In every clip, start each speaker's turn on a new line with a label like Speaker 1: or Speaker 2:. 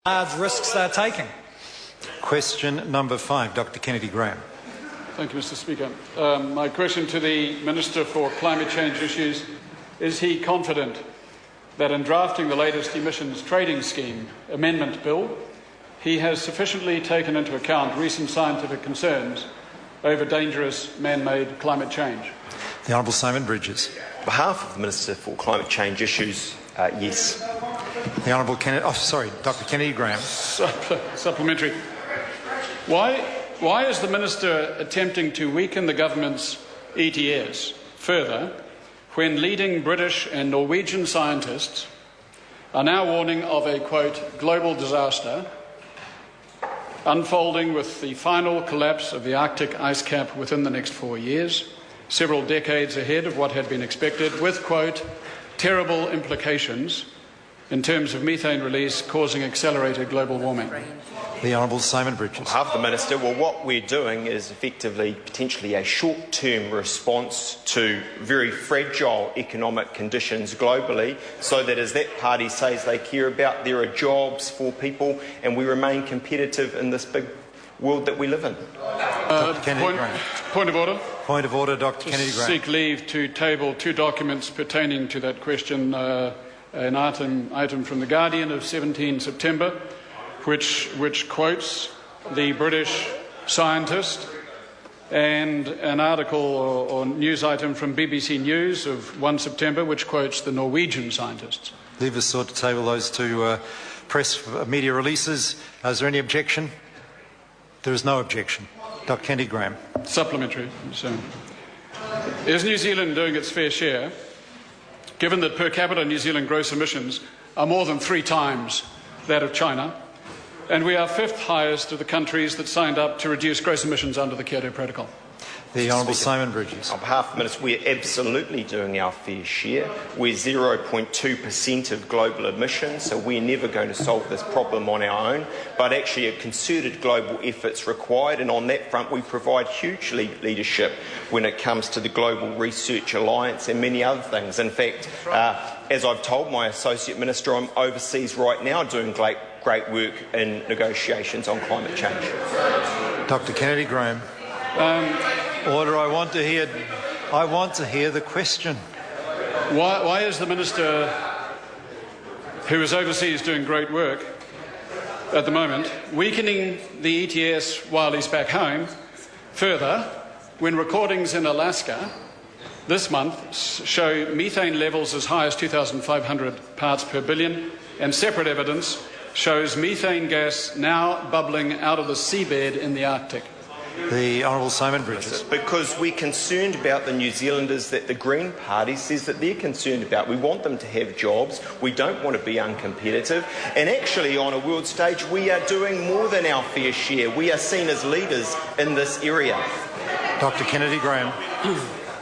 Speaker 1: risks they're taking.
Speaker 2: Question number 5, Dr. Kennedy Graham.
Speaker 3: Thank you, Mr. Speaker. My question to the Minister for Climate Change Issues: is he confident that in drafting the latest emissions trading scheme amendment bill, he has sufficiently taken into account recent scientific concerns over dangerous man-made climate change?
Speaker 2: The Honourable Simon Bridges.
Speaker 4: On behalf of the Minister for Climate Change Issues, yes.
Speaker 2: The Honourable Dr. Kennedy Graham.
Speaker 3: Supplementary. Why is the Minister attempting to weaken the government's ETS further when leading British and Norwegian scientists are now warning of a, quote, global disaster unfolding with the final collapse of the Arctic ice cap within the next 4 years, several decades ahead of what had been expected, with, quote, terrible implications in terms of methane release causing accelerated global warming?
Speaker 2: The Honourable Simon Bridges.
Speaker 4: On behalf of the Minister, well, what we're doing is effectively potentially a short-term response to very fragile economic conditions globally, so that, as that party says they care about, there are jobs for people and we remain competitive in this big world that we live in.
Speaker 3: Point of order.
Speaker 2: Point of order, Dr. Kennedy Graham.
Speaker 3: Seek leave to table 2 documents pertaining to that question. An item from The Guardian of 17 September, which quotes the British scientist, and an article or news item from BBC News of 1 September, which quotes the Norwegian scientists.
Speaker 2: Leave us sought to table those 2 press media releases. Is there any objection? There is no objection. Dr. Kennedy Graham.
Speaker 3: Supplementary. So, is New Zealand doing its fair share, given that per capita New Zealand gross emissions are more than 3 times that of China, and we are 5th highest of the countries that signed up to reduce gross emissions under the Kyoto Protocol?
Speaker 2: The Honourable Simon Bridges.
Speaker 4: On behalf of the Minister, we're absolutely doing our fair share. We're 0.2% of global emissions, so we're never going to solve this problem on our own, but actually a concerted global effort's required, and on that front we provide huge leadership when it comes to the Global Research Alliance and many other things. In fact, as I've told my Associate Minister, I'm overseas right now doing great work in negotiations on climate change.
Speaker 2: Dr. Kennedy Graham. Order. I want to hear the question.
Speaker 3: Why is the Minister, who is overseas doing great work at the moment, weakening the ETS while he's back home further, when recordings in Alaska this month show methane levels as high as 2,500 parts per billion, and separate evidence shows methane gas now bubbling out of the seabed in the Arctic?
Speaker 2: The Honourable Simon Bridges.
Speaker 4: Because we're concerned about the New Zealanders that the Green Party says that they're concerned about. We want them to have jobs. We don't want to be uncompetitive. And actually, on a world stage, we are doing more than our fair share. We are seen as leaders in this area.
Speaker 2: Dr. Kennedy Graham.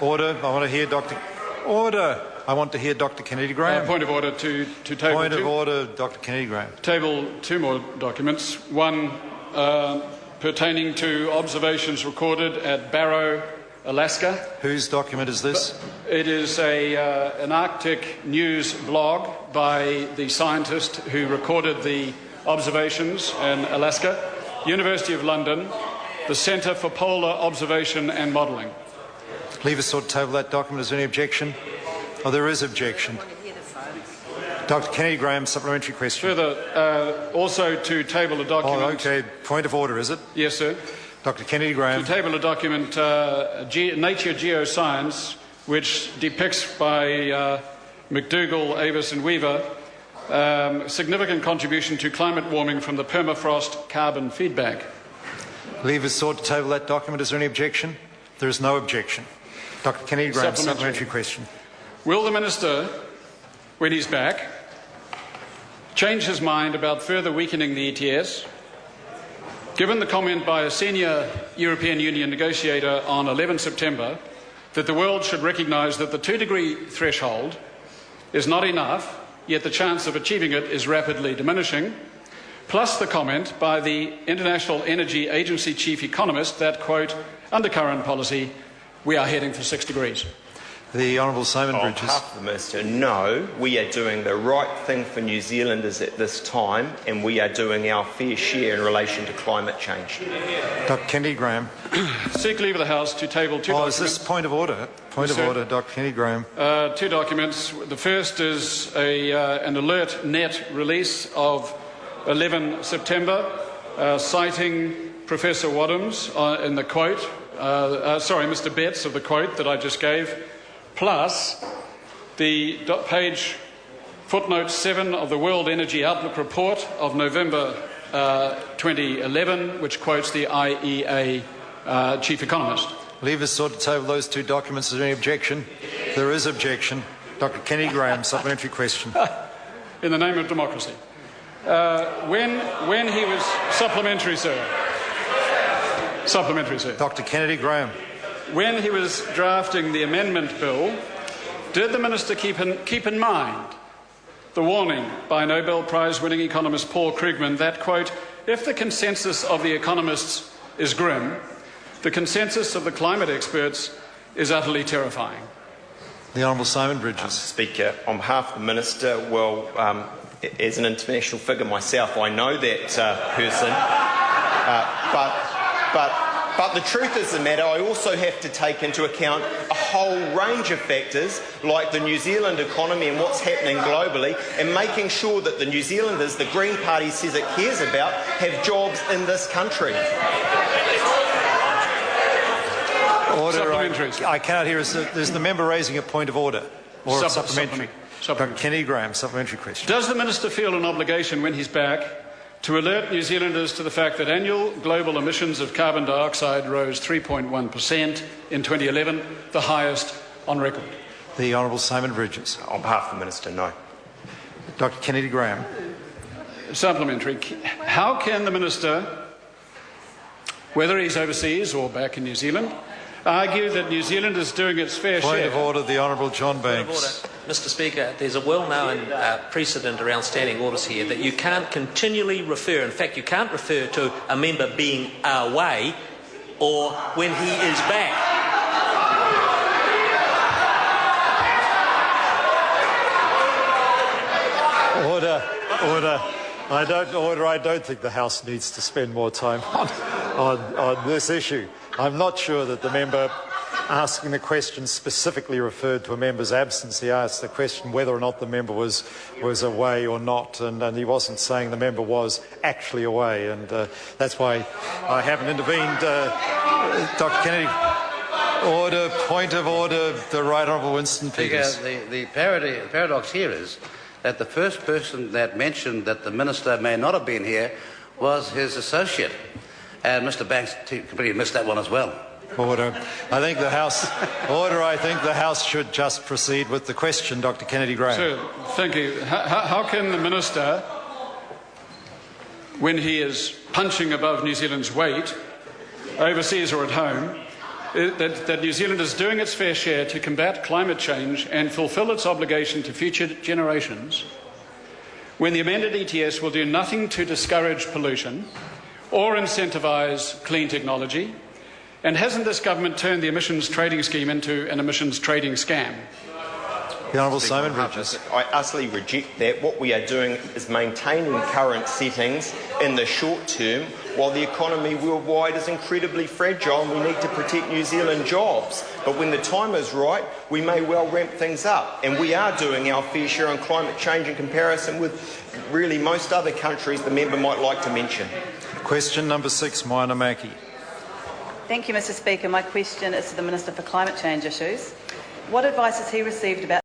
Speaker 2: Order. I want to hear Dr. Order. I want to hear Dr. Kennedy Graham.
Speaker 3: Point of order to table.
Speaker 2: Point of order, Dr. Kennedy Graham.
Speaker 3: Table 2 more documents. One pertaining to observations recorded at Barrow, Alaska.
Speaker 2: Whose document is this?
Speaker 3: It is an Arctic news blog by the scientist who recorded the observations in Alaska. University of London, the Centre for Polar Observation and Modelling.
Speaker 2: Leave us sort of table that document. Is there any objection? Oh, there is objection. Dr. Kennedy Graham, supplementary question.
Speaker 3: Further, also to table a document.
Speaker 2: Oh, okay. Point of order, is it?
Speaker 3: Yes, sir.
Speaker 2: Dr. Kennedy Graham.
Speaker 3: To table a document, Nature Geoscience, which depicts by McDougall, Avis and Weaver significant contribution to climate warming from the permafrost carbon feedback.
Speaker 2: Leave us sought to table that document. Is there any objection? There is no objection. Dr. Kennedy Graham, supplementary question.
Speaker 3: Will the Minister, when he's back, change his mind about further weakening the ETS, given the comment by a senior European Union negotiator on 11 September that the world should recognise that the 2-degree threshold is not enough, yet the chance of achieving it is rapidly diminishing, plus the comment by the International Energy Agency chief economist that, quote, under current policy, we are heading for 6 degrees?
Speaker 2: The Honourable Simon
Speaker 4: On
Speaker 2: Bridges.
Speaker 4: behalf of the Minister, no, we are doing the right thing for New Zealanders at this time, and we are doing our fair share in relation to climate change.
Speaker 2: Dr Kennedy Graham.
Speaker 3: Seek leave of the House to table two documents.
Speaker 2: Is this point of order? Point of order, Dr Kennedy Graham.
Speaker 3: Two documents. The first is an alert net release of 11 September, citing Professor Wadhams in the quote, Mr Betts of the quote that I just gave, plus the page footnote 7 of the World Energy Outlook report of November 2011, which quotes the IEA chief economist.
Speaker 2: Leave us sought to table those two documents. Is there any objection? There is objection. Dr Kennedy Graham, supplementary question.
Speaker 3: In the name of democracy. When he was... Supplementary, sir. Supplementary, sir.
Speaker 2: Dr Kennedy Graham.
Speaker 3: When he was drafting the amendment bill, did the Minister keep in mind the warning by Nobel Prize-winning economist Paul Krugman that, quote, if the consensus of the economists is grim, the consensus of the climate experts is utterly terrifying?
Speaker 2: The Honourable Simon Bridges.
Speaker 4: Speaker, on behalf of the Minister, as an international figure myself, I know that person, but the truth is the matter, I also have to take into account a whole range of factors like the New Zealand economy and what's happening globally, and making sure that the New Zealanders the Green Party says it cares about have jobs in this country.
Speaker 2: Order. I cannot hear. There's the member raising a point of order or a supplementary. Dr Kennedy Graham, supplementary question.
Speaker 3: Does the Minister feel an obligation when he's back to alert New Zealanders to the fact that annual global emissions of carbon dioxide rose 3.1% in 2011, the highest on record?
Speaker 2: The Honourable Simon Bridges.
Speaker 4: On behalf of the Minister, no.
Speaker 2: Dr Kennedy Graham.
Speaker 3: Supplementary. How can the Minister, whether he's overseas or back in New Zealand, argue that New Zealand is doing its fair share?
Speaker 2: Point of order, the Honourable John Banks.
Speaker 1: Point of order. Mr Speaker, there's a well-known precedent around standing orders here that you can't continually refer, in fact you can't refer to a member being away or when he is back.
Speaker 2: Order. I don't think the House needs to spend more time on this issue. I'm not sure that the member asking the question specifically referred to a member's absence. He asked the question whether or not the member was away or not, and he wasn't saying the member was actually away, and that's why I haven't intervened. Dr Kennedy. Order. Point of order. The Right Honourable Winston Peters.
Speaker 5: The paradox here is that the first person that mentioned that the Minister may not have been here was his associate. And Mr Banks completely missed that one as well.
Speaker 2: Order. I think the House should just proceed with the question, Dr Kennedy Graham.
Speaker 3: Sir, thank you. How can the Minister, when he is punching above New Zealand's weight, overseas or at home, that New Zealand is doing its fair share to combat climate change and fulfil its obligation to future generations, when the amended ETS will do nothing to discourage pollution or incentivise clean technology? And hasn't this government turned the emissions trading scheme into an emissions trading scam?
Speaker 2: The Honourable Simon Bridges.
Speaker 4: I utterly reject that. What we are doing is maintaining current settings in the short term while the economy worldwide is incredibly fragile and we need to protect New Zealand jobs. But when the time is right, we may well ramp things up. And we are doing our fair share on climate change in comparison with really most other countries the member might like to mention.
Speaker 2: Question number 6, Moana Maki.
Speaker 6: Thank you, Mr Speaker. My question is to the Minister for Climate Change Issues. What advice has he received about